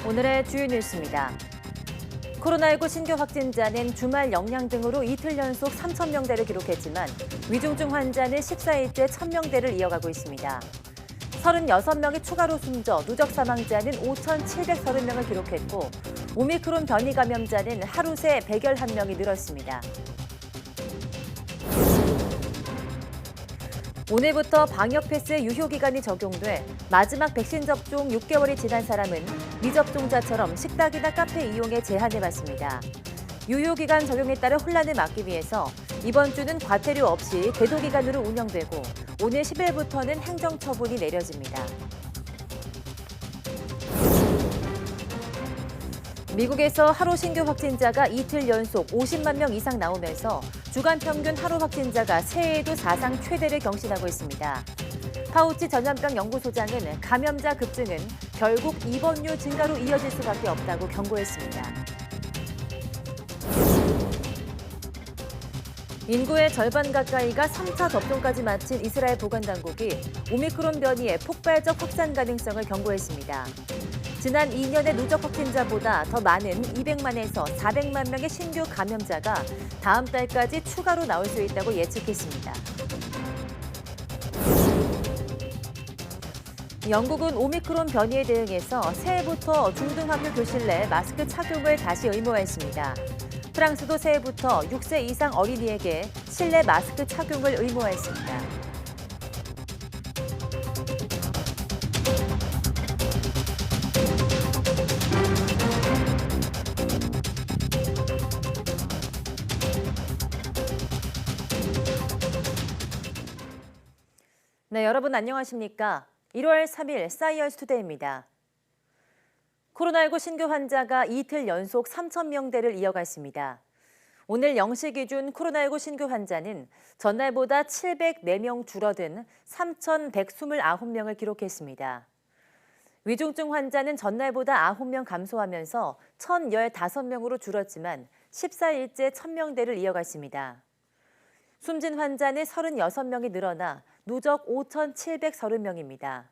오늘의 주요 뉴스입니다. 코로나19 신규 확진자는 주말 영양 등으로 이틀 연속 3,000명대를 기록했지만 위중증 환자는 14일째 1,000명대를 이어가고 있습니다. 36명이 추가로 숨져 누적 사망자는 5,730명을 기록했고 오미크론 변이 감염자는 하루 새 111명이 늘었습니다. 오늘부터 방역 패스의 유효 기간이 적용돼 마지막 백신 접종 6개월이 지난 사람은 미접종자처럼 식당이나 카페 이용에 제한을 받습니다. 유효 기간 적용에 따른 혼란을 막기 위해서 이번 주는 과태료 없이 계도 기간으로 운영되고 오늘 10일부터는 행정처분이 내려집니다. 미국에서 하루 신규 확진자가 이틀 연속 50만 명 이상 나오면서 주간 평균 하루 확진자가 새해에도 사상 최대를 경신하고 있습니다. 파우치 전염병 연구소장은 감염자 급증은 결국 입원료 증가로 이어질 수밖에 없다고 경고했습니다. 인구의 절반 가까이가 3차 접종까지 마친 이스라엘 보건당국이 오미크론 변이의 폭발적 확산 가능성을 경고했습니다. 지난 2년의 누적 확진자보다 더 많은 200만에서 400만 명의 신규 감염자가 다음 달까지 추가로 나올 수 있다고 예측했습니다. 영국은 오미크론 변이에 대응해서 새해부터 중등학교 교실 내 마스크 착용을 다시 의무화했습니다. 프랑스도 새해부터 6세 이상 어린이에게 실내 마스크 착용을 의무화했습니다. 네, 여러분 안녕하십니까? 1월 3일 사이언스 투데이입니다. 코로나19 신규 환자가 이틀 연속 3,000명대를 이어갔습니다. 오늘 0시 기준 코로나19 신규 환자는 전날보다 704명 줄어든 3,129명을 기록했습니다. 위중증 환자는 전날보다 9명 감소하면서 1,015명으로 줄었지만 14일째 1,000명대를 이어갔습니다. 숨진 환자는 36명이 늘어나 누적 5,730명입니다.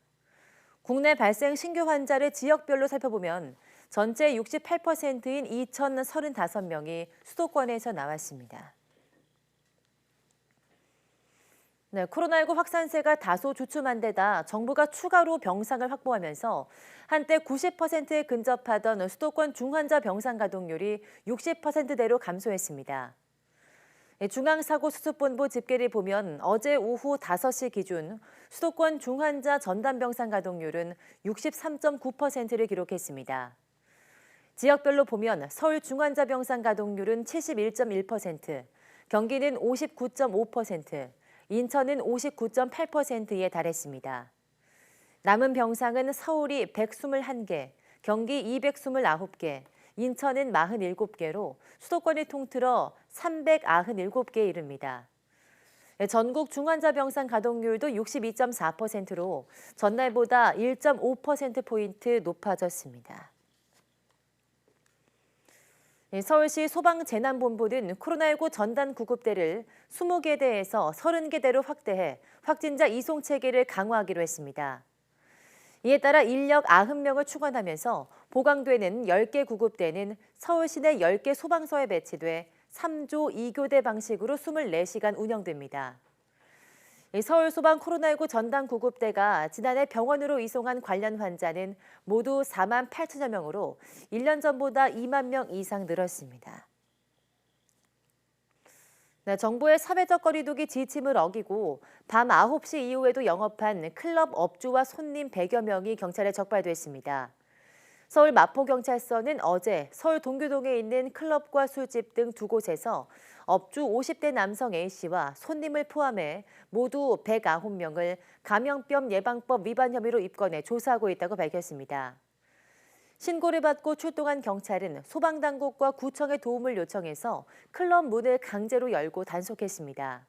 국내 발생 신규 환자를 지역별로 살펴보면 전체 68%인 2,035명이 수도권에서 나왔습니다. 네, 코로나19 확산세가 다소 주춤한 데다 정부가 추가로 병상을 확보하면서 한때 90%에 근접하던 수도권 중환자 병상 가동률이 60%대로 감소했습니다. 중앙사고수습본부 집계를 보면 어제 오후 5시 기준 수도권 중환자 전담병상 가동률은 63.9%를 기록했습니다. 지역별로 보면 서울 중환자 병상 가동률은 71.1%, 경기는 59.5%, 인천은 59.8%에 달했습니다. 남은 병상은 서울이 121개, 경기 229개, 인천은 47개로 수도권을 통틀어 397개에 이릅니다. 전국 중환자 병상 가동률도 62.4%로 전날보다 1.5%포인트 높아졌습니다. 서울시 소방재난본부는 코로나19 전단 구급대를 20개대에서 30개대로 확대해 확진자 이송 체계를 강화하기로 했습니다. 이에 따라 인력 90명을 추가하면서 보강되는 10개 구급대는 서울 시내 10개 소방서에 배치돼 3조 2교대 방식으로 24시간 운영됩니다. 서울 소방 코로나19 전담 구급대가 지난해 병원으로 이송한 관련 환자는 모두 4만 8천여 명으로 1년 전보다 2만 명 이상 늘었습니다. 네, 정부의 사회적 거리두기 지침을 어기고 밤 9시 이후에도 영업한 클럽 업주와 손님 100여 명이 경찰에 적발됐습니다. 서울 마포경찰서는 어제 서울 동교동에 있는 클럽과 술집 등 두 곳에서 업주 50대 남성 A씨와 손님을 포함해 모두 109명을 감염병 예방법 위반 혐의로 입건해 조사하고 있다고 밝혔습니다. 신고를 받고 출동한 경찰은 소방당국과 구청의 도움을 요청해서 클럽 문을 강제로 열고 단속했습니다.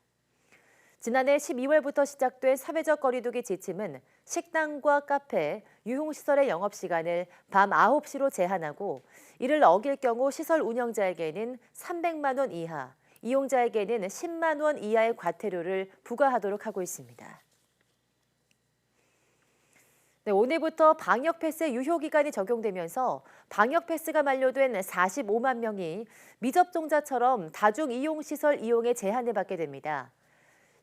지난해 12월부터 시작된 사회적 거리두기 지침은 식당과 카페, 유흥시설의 영업시간을 밤 9시로 제한하고 이를 어길 경우 시설 운영자에게는 300만 원 이하, 이용자에게는 10만 원 이하의 과태료를 부과하도록 하고 있습니다. 네, 오늘부터 방역 패스 유효 기간이 적용되면서 방역 패스가 만료된 45만 명이 미접종자처럼 다중 이용 시설 이용에 제한을 받게 됩니다.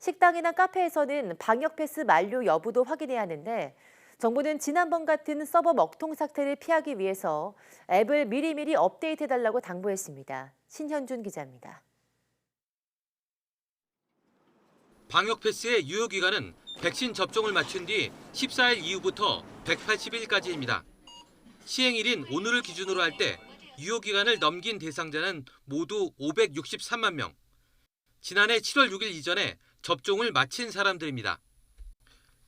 식당이나 카페에서는 방역 패스 만료 여부도 확인해야 하는데 정부는 지난번 같은 서버 먹통 사태를 피하기 위해서 앱을 미리미리 업데이트해달라고 당부했습니다. 신현준 기자입니다. 방역 패스의 유효 기간은 백신 접종을 마친 뒤 14일 이후부터 180일까지입니다. 시행일인 오늘을 기준으로 할 때 유효 기간을 넘긴 대상자는 모두 563만 명. 지난해 7월 6일 이전에 접종을 마친 사람들입니다.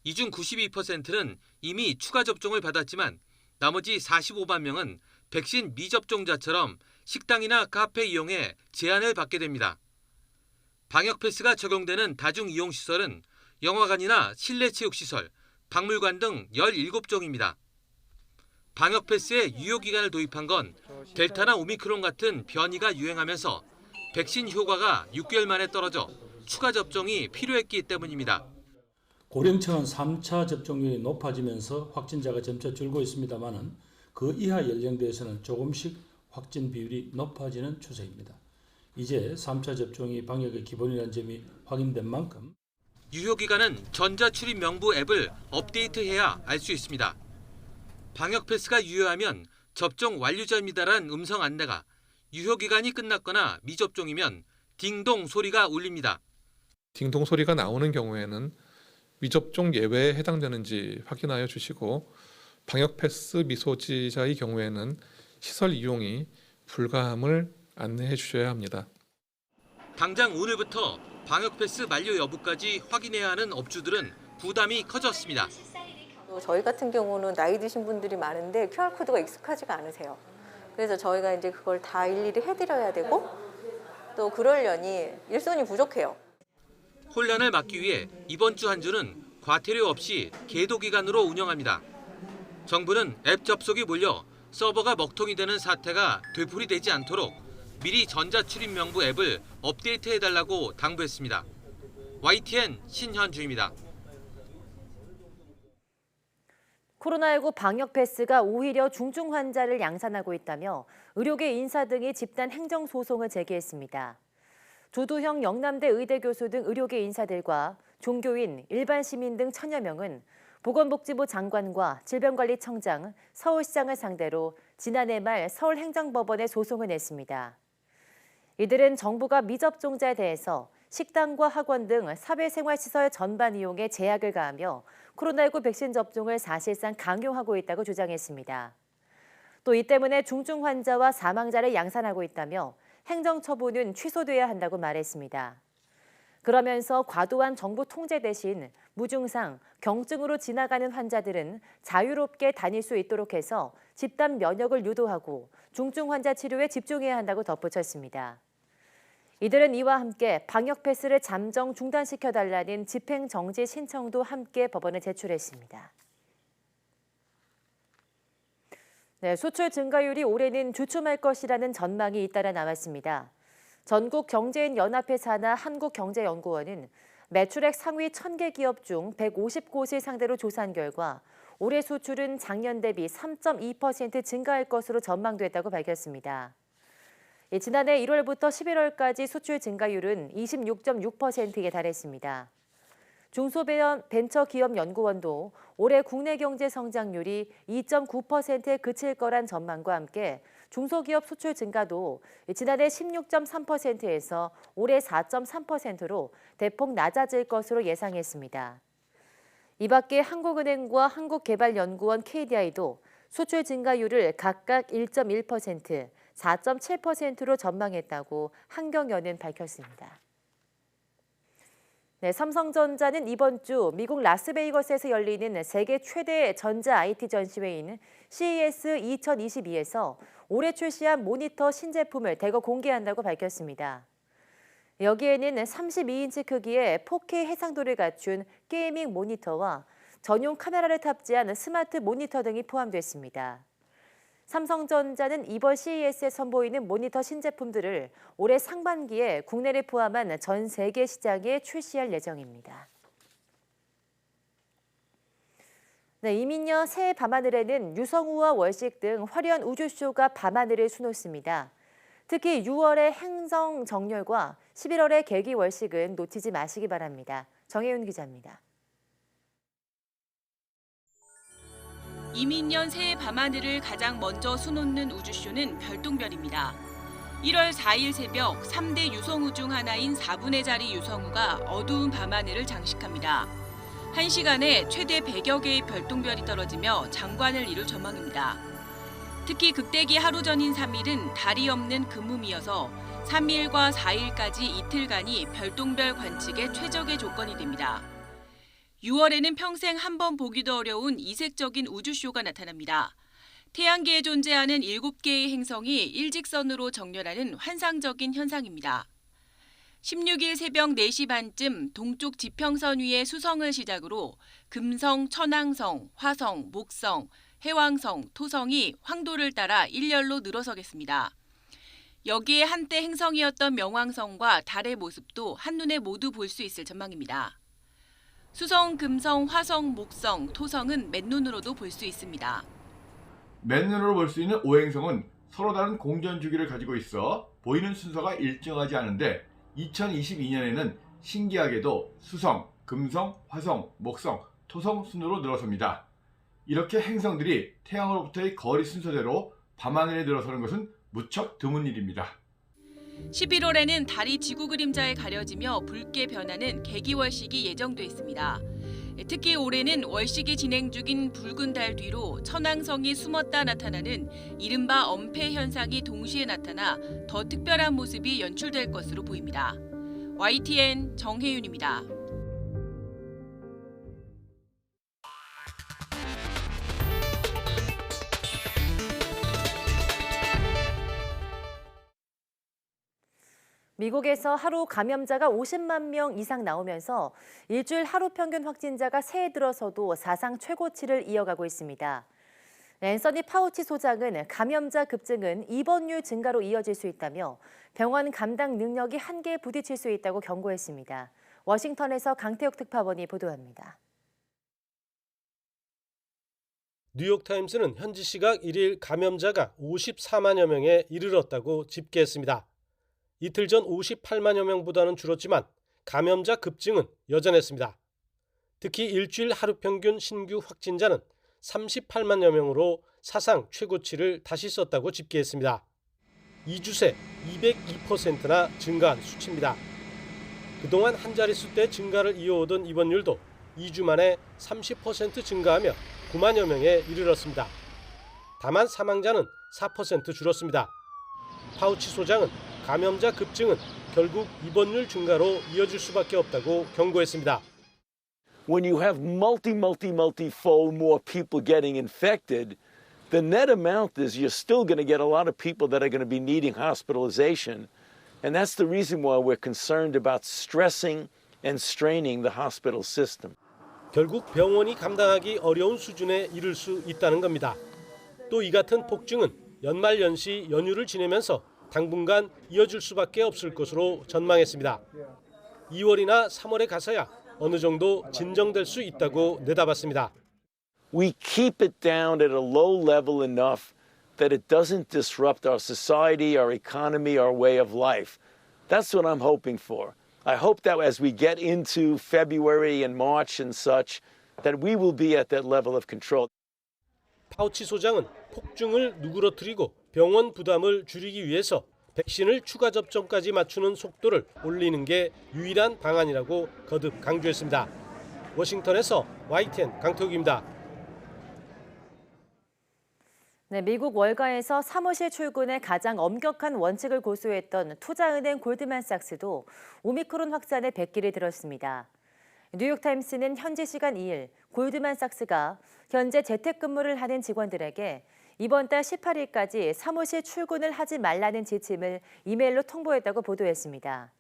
이 중 92%는 이미 추가 접종을 받았지만 나머지 45만 명은 백신 미접종자처럼 식당이나 카페 이용에 제한을 받게 됩니다. 방역 패스가 적용되는 다중 이용 시설은 영화관이나 실내 체육 시설, 박물관 등 17종입니다. 방역 패스의 유효 기간을 도입한 건 델타나 오미크론 같은 변이가 유행하면서 백신 효과가 6개월 만에 떨어져 추가 접종이 필요했기 때문입니다. 고령층은 3차 접종률이 높아지면서 확진자가 점차 줄고 있습니다만 그 이하 연령대에서는 조금씩 확진 비율이 높아지는 추세입니다. 이제 3차 접종이 방역의 기본이라는 점이 확인된 만큼 유효 기간은 전자출입 명부 앱을 업데이트해야 알 수 있습니다. 방역 패스가 유효하면 접종 완료자입니다란 음성 안내가, 유효 기간이 끝났거나 미접종이면 딩동 소리가 울립니다. 딩동 소리가 나오는 경우에는 미접종 예외에 해당되는지 확인하여 주시고 방역 패스 미소지자의 경우에는 시설 이용이 불가함을 안내해 주셔야 합니다. 당장 오늘부터 방역 패스 만료 여부까지 확인해야 하는 업주들은 부담이 커졌습니다. 저희 같은 경우는 나이 드신 분들이 많은데 QR코드가 익숙하지가 않으세요. 그래서 저희가 이제 그걸 다 일일이 해드려야 되고 또 그러려니 일손이 부족해요. 혼란을 막기 위해 이번 주 한 주는 과태료 없이 계도 기간으로 운영합니다. 정부는 앱 접속이 몰려 서버가 먹통이 되는 사태가 되풀이되지 않도록 미리 전자출입 명부 앱을 업데이트해달라고 당부했습니다. YTN 신현주입니다. 코로나19 방역 패스가 오히려 중증 환자를 양산하고 있다며 의료계 인사 등이 집단 행정소송을 제기했습니다. 조두형 영남대 의대 교수 등 의료계 인사들과 종교인, 일반 시민 등 천여 명은 보건복지부 장관과 질병관리청장, 서울시장을 상대로 지난해 말 서울행정법원에 소송을 냈습니다. 이들은 정부가 미접종자에 대해서 식당과 학원 등 사회생활시설 전반 이용에 제약을 가하며 코로나19 백신 접종을 사실상 강요하고 있다고 주장했습니다. 또 이 때문에 중증 환자와 사망자를 양산하고 있다며 행정처분은 취소돼야 한다고 말했습니다. 그러면서 과도한 정부 통제 대신 무증상, 경증으로 지나가는 환자들은 자유롭게 다닐 수 있도록 해서 집단 면역을 유도하고 중증 환자 치료에 집중해야 한다고 덧붙였습니다. 이들은 이와 함께 방역 패스를 잠정 중단시켜달라는 집행정지 신청도 함께 법원에 제출했습니다. 네, 수출 증가율이 올해는 주춤할 것이라는 전망이 잇따라 나왔습니다. 전국경제인연합회 산하 한국경제연구원은 매출액 상위 1,000개 기업 중 150곳을 상대로 조사한 결과 올해 수출은 작년 대비 3.2% 증가할 것으로 전망됐다고 밝혔습니다. 지난해 1월부터 11월까지 수출 증가율은 26.6%에 달했습니다. 중소벤처기업연구원도 올해 국내 경제 성장률이 2.9%에 그칠 거란 전망과 함께 중소기업 수출 증가도 지난해 16.3%에서 올해 4.3%로 대폭 낮아질 것으로 예상했습니다. 이 밖에 한국은행과 한국개발연구원 KDI도 수출 증가율을 각각 1.1%, 4.7%로 전망했다고 한경연은 밝혔습니다. 네, 삼성전자는 이번 주 미국 라스베이거스에서 열리는 세계 최대 전자 IT 전시회인 CES 2022에서 올해 출시한 모니터 신제품을 대거 공개한다고 밝혔습니다. 여기에는 32인치 크기의 4K 해상도를 갖춘 게이밍 모니터와 전용 카메라를 탑재한 스마트 모니터 등이 포함됐습니다. 삼성전자는 이번 CES에 선보이는 모니터 신제품들을 올해 상반기에 국내를 포함한 전 세계 시장에 출시할 예정입니다. 네, 이민년 새해 밤하늘에는 유성우와 월식 등 화려한 우주쇼가 밤하늘을 수놓습니다. 특히 6월의 행성 정렬과 11월의 개기 월식은 놓치지 마시기 바랍니다. 정혜윤 기자입니다. 이민년 새해 밤하늘을 가장 먼저 수놓는 우주쇼는 별똥별입니다. 1월 4일 새벽 3대 유성우 중 하나인 4분의 자리 유성우가 어두운 밤하늘을 장식합니다. 1시간에 최대 100여 개의 별똥별이 떨어지며 장관을 이룰 전망입니다. 특히 극대기 하루 전인 3일은 달이 없는 금음이어서 3일과 4일까지 이틀간이 별똥별 관측의 최적의 조건이 됩니다. 6월에는 평생 한 번 보기도 어려운 이색적인 우주쇼가 나타납니다. 태양계에 존재하는 7개의 행성이 일직선으로 정렬하는 환상적인 현상입니다. 16일 새벽 4시 반쯤 동쪽 지평선 위의 수성을 시작으로 금성, 천왕성, 화성, 목성, 해왕성, 토성이 황도를 따라 일렬로 늘어서겠습니다. 여기에 한때 행성이었던 명왕성과 달의 모습도 한눈에 모두 볼 수 있을 전망입니다. 수성, 금성, 화성, 목성, 토성은 맨눈으로도 볼 수 있습니다. 맨눈으로 볼 수 있는 오행성은 서로 다른 공전 주기를 가지고 있어 보이는 순서가 일정하지 않은데 2022년에는 신기하게도 수성, 금성, 화성, 목성, 토성 순으로 늘어섭니다. 이렇게 행성들이 태양으로부터의 거리 순서대로 밤하늘에 늘어서는 것은 무척 드문 일입니다. 11월에는 달이 지구 그림자에 가려지며 붉게 변하는 개기월식이 예정돼 있습니다. 특히 올해는 월식이 진행 중인 붉은 달 뒤로 천왕성이 숨었다 나타나는 이른바 엄폐 현상이 동시에 나타나 더 특별한 모습이 연출될 것으로 보입니다. YTN 정혜윤입니다. 미국에서 하루 감염자가 50만 명 이상 나오면서 일주일 하루 평균 확진자가 새해 들어서도 사상 최고치를 이어가고 있습니다. 앤서니 파우치 소장은 감염자 급증은 입원율 증가로 이어질 수 있다며 병원 감당 능력이 한계에 부딪힐 수 있다고 경고했습니다. 워싱턴에서 강태욱 특파원이 보도합니다. 뉴욕타임스는 현지 시각 1일 감염자가 54만여 명에 이르렀다고 집계했습니다. 이틀 전 58만여 명보다는 줄었지만 감염자 급증은 여전했습니다. 특히 일주일 하루 평균 신규 확진자는 38만여 명으로 사상 최고치를 다시 썼다고 집계했습니다. 2주 새 202%나 증가한 수치입니다. 그동안 한 자릿수대 증가를 이어오던 입원율도 2주 만에 30% 증가하며 9만여 명에 이르렀습니다. 다만 사망자는 4% 줄었습니다. 파우치 소장은 감염자 급증은 결국 입원율 증가로 이어질 수밖에 없다고 경고했습니다. When you have multifold more people getting infected, the net amount is you're still going to get a lot of people that are going to be needing hospitalization. And that's the reason why we're concerned about stressing and straining the hospital system. 결국 병원이 감당하기 어려운 수준에 이를 수 있다는 겁니다. 또 이 같은 폭증은 연말 연시 연휴를 지내면서 당분간 이어질 수밖에 없을 것으로 전망했습니다. 2월이나 3월에 가서야 어느 정도 진정될 수 있다고 내다봤습니다. We keep it down at a low level enough that it doesn't disrupt our society, our economy, our way of life. That's what I'm hoping for. I hope that as we get into February and March and such, that we will be at that level of control. 파우치 소장은 폭증을 누그러뜨리고 병원 부담을 줄이기 위해서 백신을 추가 접종까지 맞추는 속도를 올리는 게 유일한 방안이라고 거듭 강조했습니다. 워싱턴에서 YTN 강태욱입니다. 네, 미국 월가에서 사무실 출근에 가장 엄격한 원칙을 고수했던 투자은행 골드만삭스도 오미크론 확산에 백기를 들었습니다. 뉴욕타임스는 현지 시간 2일 골드만삭스가 현재 재택근무를 하는 직원들에게 이번 달 18일까지 사무실 출근을 하지 말라는 지침을 이메일로 통보했다고 보도했습니다.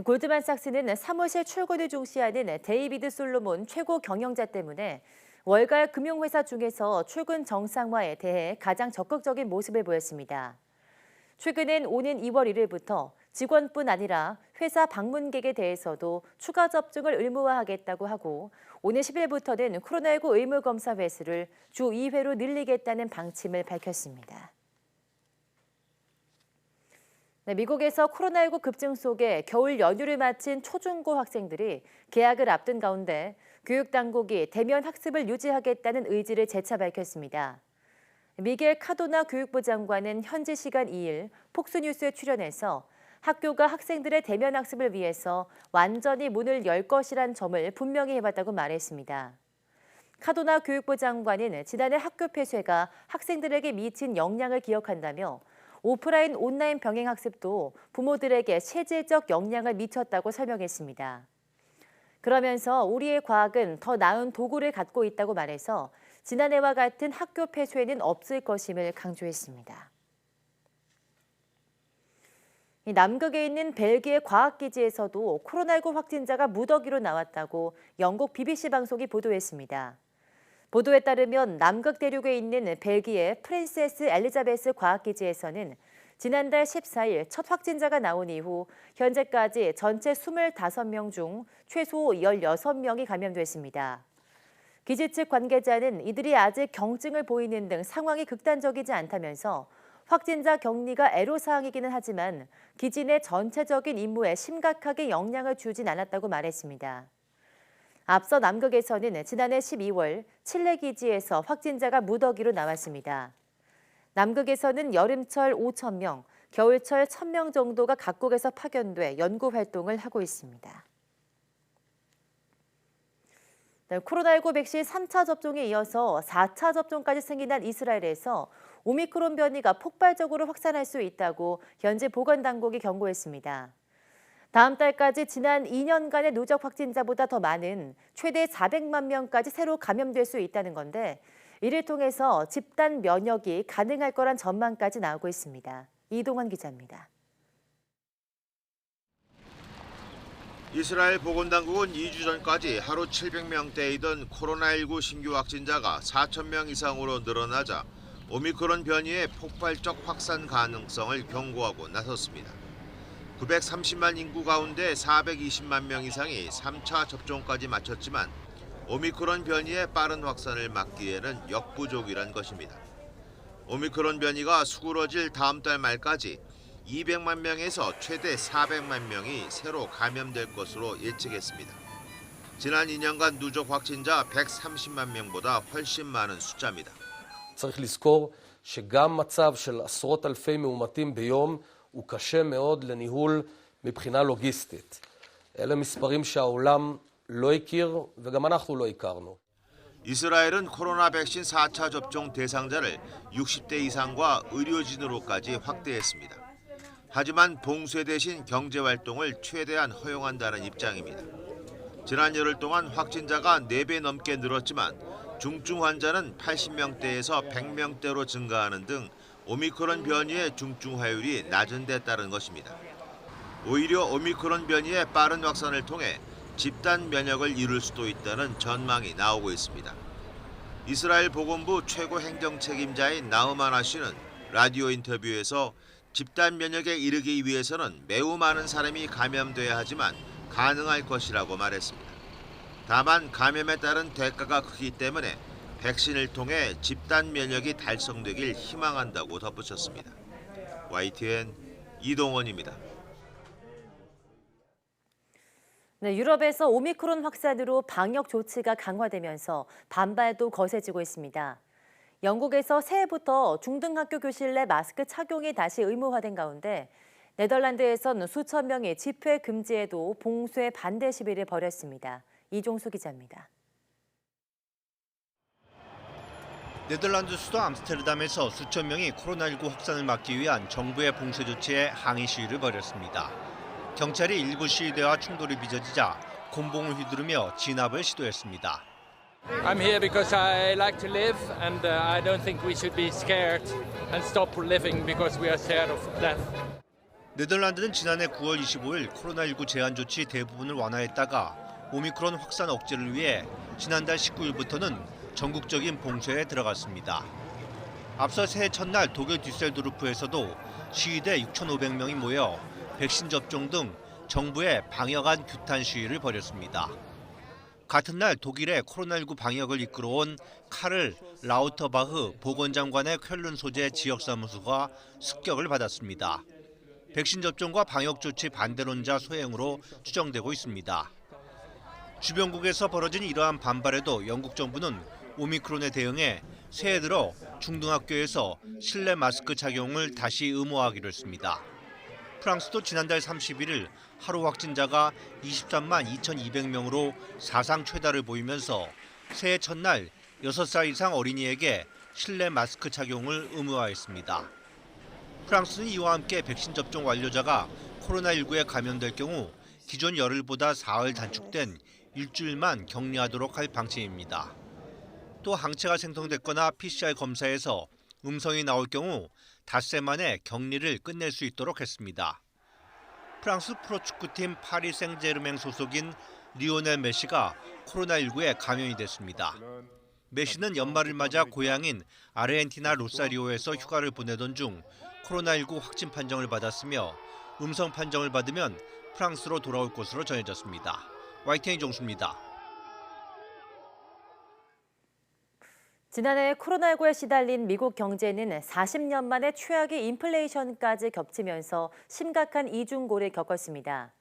골드만삭스는 사무실 출근을 중시하는 데이비드 솔로몬 최고 경영자 때문에 월가 금융회사 중에서 출근 정상화에 대해 가장 적극적인 모습을 보였습니다. 최근엔 오는 2월 1일부터 직원뿐 아니라 회사 방문객에 대해서도 추가 접종을 의무화하겠다고 하고 오늘 10일부터는 코로나19 의무 검사 횟수를 주 2회로 늘리겠다는 방침을 밝혔습니다. 네, 미국에서 코로나19 급증 속에 겨울 연휴를 마친 초중고 학생들이 개학을 앞둔 가운데 교육당국이 대면 학습을 유지하겠다는 의지를 재차 밝혔습니다. 미겔 카도나 교육부 장관은 현지 시간 2일 폭스뉴스에 출연해서 학교가 학생들의 대면 학습을 위해서 완전히 문을 열 것이란 점을 분명히 해봤다고 말했습니다. 카도나 교육부 장관은 지난해 학교 폐쇄가 학생들에게 미친 영향을 기억한다며 오프라인 온라인 병행 학습도 부모들에게 실질적 영향을 미쳤다고 설명했습니다. 그러면서 우리의 과학은 더 나은 도구를 갖고 있다고 말해서 지난해와 같은 학교 폐쇄는 없을 것임을 강조했습니다. 남극에 있는 벨기에 과학기지에서도 코로나19 확진자가 무더기로 나왔다고 영국 BBC 방송이 보도했습니다. 보도에 따르면 남극 대륙에 있는 벨기에 프린세스 엘리자베스 과학기지에서는 지난달 14일 첫 확진자가 나온 이후 현재까지 전체 25명 중 최소 16명이 감염됐습니다. 기지 측 관계자는 이들이 아직 경증을 보이는 등 상황이 극단적이지 않다면서 확진자 격리가 애로사항이기는 하지만 기지 내 전체적인 임무에 심각하게 영향을 주진 않았다고 말했습니다. 앞서 남극에서는 지난해 12월 칠레 기지에서 확진자가 무더기로 나왔습니다. 남극에서는 여름철 5,000명, 겨울철 1,000명 정도가 각국에서 파견돼 연구 활동을 하고 있습니다. 코로나19 백신 3차 접종에 이어서 4차 접종까지 승인한 이스라엘에서 오미크론 변이가 폭발적으로 확산할 수 있다고 현지 보건당국이 경고했습니다. 다음 달까지 지난 2년간의 누적 확진자보다 더 많은 최대 400만 명까지 새로 감염될 수 있다는 건데 이를 통해서 집단 면역이 가능할 거란 전망까지 나오고 있습니다. 이동환 기자입니다. 이스라엘 보건당국은 2주 전까지 하루 700명대이던 코로나19 신규 확진자가 4,000명 이상으로 늘어나자 오미크론 변이의 폭발적 확산 가능성을 경고하고 나섰습니다. 930만 인구 가운데 420만 명 이상이 3차 접종까지 마쳤지만 오미크론 변이의 빠른 확산을 막기에는 역부족이란 것입니다. 오미크론 변이가 수그러질 다음 달 말까지 200만 명에서 최대 400만 명이 새로 감염될 것으로 예측했습니다. 지난 2년간 누적 확진자 130만 명보다 훨씬 많은 숫자입니다. צריך לזכור שגם מצב של עשרות אלפי מאומתים ביום הוא קשה מאוד לניהול מבחינה לוגיסטית. אלה מספרים שהעולם לא הכיר וגם אנחנו לא הכרנו. 이스라엘은 코로나 백신 4차 접종 대상자를 60대 이상과 의료진으로까지 확대했습니다. 하지만 봉쇄 대신 경제활동을 최대한 허용한다는 입장입니다. 지난 열흘 동안 확진자가 4배 넘게 늘었지만 중증 환자는 80명대에서 100명대로 증가하는 등 오미크론 변이의 중증화율이 낮은 데 따른 것입니다. 오히려 오미크론 변이의 빠른 확산을 통해 집단 면역을 이룰 수도 있다는 전망이 나오고 있습니다. 이스라엘 보건부 최고 행정 책임자인 나우만 하시는 라디오 인터뷰에서 집단 면역에 이르기 위해서는 매우 많은 사람이 감염돼야 하지만 가능할 것이라고 말했습니다. 다만 감염에 따른 대가가 크기 때문에 백신을 통해 집단 면역이 달성되길 희망한다고 덧붙였습니다. YTN 이동원입니다. 네, 유럽에서 오미크론 확산으로 방역 조치가 강화되면서 반발도 거세지고 있습니다. 영국에서 새해부터 중등학교 교실 내 마스크 착용이 다시 의무화된 가운데 네덜란드에선 수천 명이 집회 금지에도 봉쇄 반대 시위를 벌였습니다. 이종수 기자입니다. 네덜란드 수도 암스테르담에서 수천 명이 코로나19 확산을 막기 위한 정부의 봉쇄 조치에 항의 시위를 벌였습니다. 경찰이 일부 시위대와 충돌이 빚어지자 곤봉을 휘두르며 진압을 시도했습니다. I'm here because I like to live and I don't think we should be scared and stop living because we are scared of death. 네덜란드는 지난해 9월 25일 코로나19 제한 조치 대부분을 완화했다가 오미크론 확산 억제를 위해 지난달 19일부터는 전국적인 봉쇄에 들어갔습니다. 앞서 새해 첫날 독일 뒤셀도르프에서도 시위대 6,500명이 모여 백신 접종 등 정부의 방역안 규탄 시위를 벌였습니다. 같은 날 독일의 코로나19 방역을 이끌어온 카를 라우터바흐 보건장관의 쾰른 소재 지역사무소가 습격을 받았습니다. 백신 접종과 방역 조치 반대론자 소행으로 추정되고 있습니다. 주변국에서 벌어진 이러한 반발에도 영국 정부는 오미크론에 대응해 새해 들어 중등학교에서 실내 마스크 착용을 다시 의무화하기로 했습니다. 프랑스도 지난달 31일 하루 확진자가 23만 2,200명으로 사상 최다를 보이면서 새해 첫날 6살 이상 어린이에게 실내 마스크 착용을 의무화했습니다. 프랑스는 이와 함께 백신 접종 완료자가 코로나19에 감염될 경우 기존 열흘보다 사흘 단축된 일주일만 격리하도록 할 방침입니다. 또 항체가 생성됐거나 PCR 검사에서 음성이 나올 경우 닷새 만에 격리를 끝낼 수 있도록 했습니다. 프랑스 프로축구팀 파리 생제르맹 소속인 리오넬 메시가 코로나19에 감염이 됐습니다. 메시는 연말을 맞아 고향인 아르헨티나 로사리오에서 휴가를 보내던 중 코로나19 확진 판정을 받았으며 음성 판정을 받으면 프랑스로 돌아올 것으로 전해졌습니다. YTN 정수입니다. 지난해 코로나19에 시달린 미국 경제는 40년 만에 최악의 인플레이션까지 겹치면서 심각한 이중고를 겪었습니다.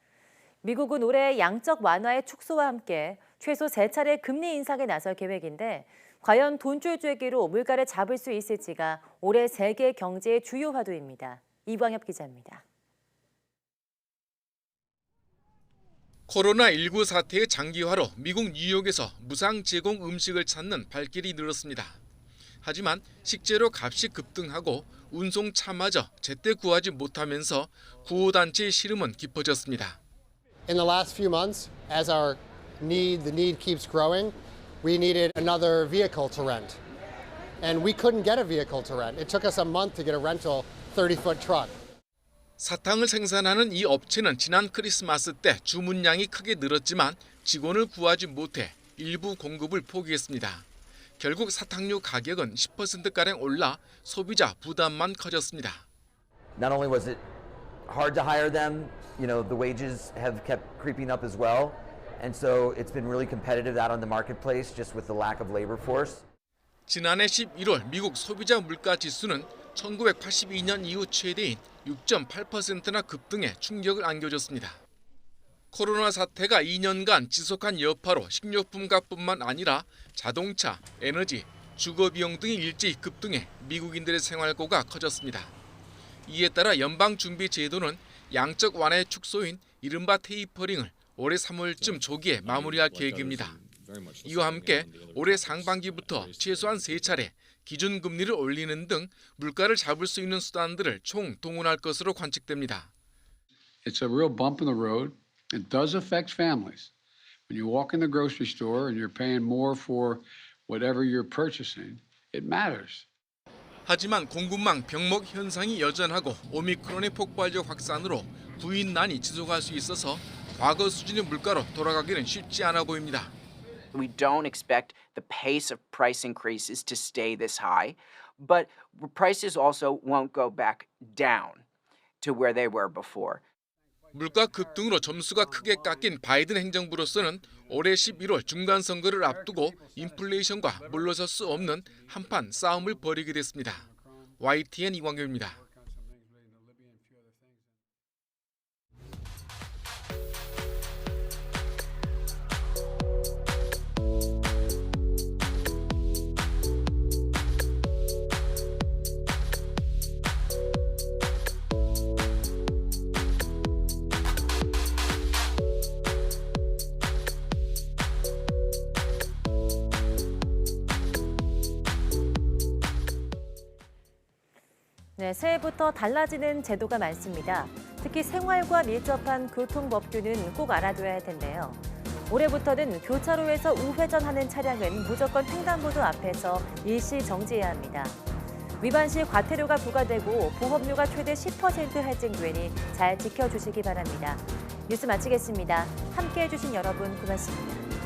미국은 올해 양적 완화의 축소와 함께 최소 3차례 금리 인상에 나설 계획인데 과연 돈줄 쬐기로 물가를 잡을 수 있을지가 올해 세계 경제의 주요 화두입니다. 이광엽 기자입니다. 코로나19 사태의 장기화로 미국 뉴욕에서 무상 제공 음식을 찾는 발길이 늘었습니다. 하지만 식재료 값이 급등하고 운송차마저 제때 구하지 못하면서 구호단체의 시름은 깊어졌습니다. In the last few months, as the need keeps growing, we needed another vehicle to rent. And we couldn't get a vehicle to rent. It took us a month to get a rental 30-foot truck. 사탕을 생산하는 이 업체는 지난 크리스마스 때 주문량이 크게 늘었지만 직원을 구하지 못해 일부 공급을 포기했습니다. 결국 사탕류 가격은 10%가량 올라 소비자 부담만 커졌습니다. Not only was it hard to hire them, the wages have kept creeping up as well. And so it's been really competitive out on the marketplace just with the lack of labor force. 지난해 11월 미국 소비자 물가 지수는 1982년 이후 최대인 6.8%나 급등해 충격을 안겨줬습니다. 코로나 사태가 2년간 지속한 여파로 식료품값뿐만 아니라 자동차, 에너지, 주거 비용 등이 일제히 급등해 미국인들의 생활고가 커졌습니다. 이에 따라 연방준비제도는 양적 완화의 축소인 이른바 테이퍼링을 올해 3월쯤 조기에 마무리할 계획입니다. 이와 함께 올해 상반기부터 최소한 3차례 기준금리를 올리는 등 물가를 잡을 수 있는 수단들을 총 동원할 것으로 관측됩니다. It's a real bump in the road. It does affect families. When you walk in the grocery store and you're paying more for whatever you're purchasing, it matters. 하지만 공급망 병목 현상이 여전하고 오미크론의 폭발적 확산으로 구인난이 지속할 수 있어서 과거 수준의 물가로 돌아가기는 쉽지 않아 보입니다. We don't expect the pace of price increases to stay this high, but prices also won't go back down to where they were before. 물가 급등으로 점수가 크게 깎인 바이든 행정부로서는 올해 11월 중간 선거를 앞두고 인플레이션과 물러설 수 없는 한판 싸움을 벌이게 됐습니다. YTN 이광규입니다. 네, 새해부터 달라지는 제도가 많습니다. 특히 생활과 밀접한 교통법규는 꼭 알아둬야 할 텐데요. 올해부터는 교차로에서 우회전하는 차량은 무조건 횡단보도 앞에서 일시 정지해야 합니다. 위반 시 과태료가 부과되고 보험료가 최대 10% 할증되니 잘 지켜주시기 바랍니다. 뉴스 마치겠습니다. 함께해 주신 여러분 고맙습니다.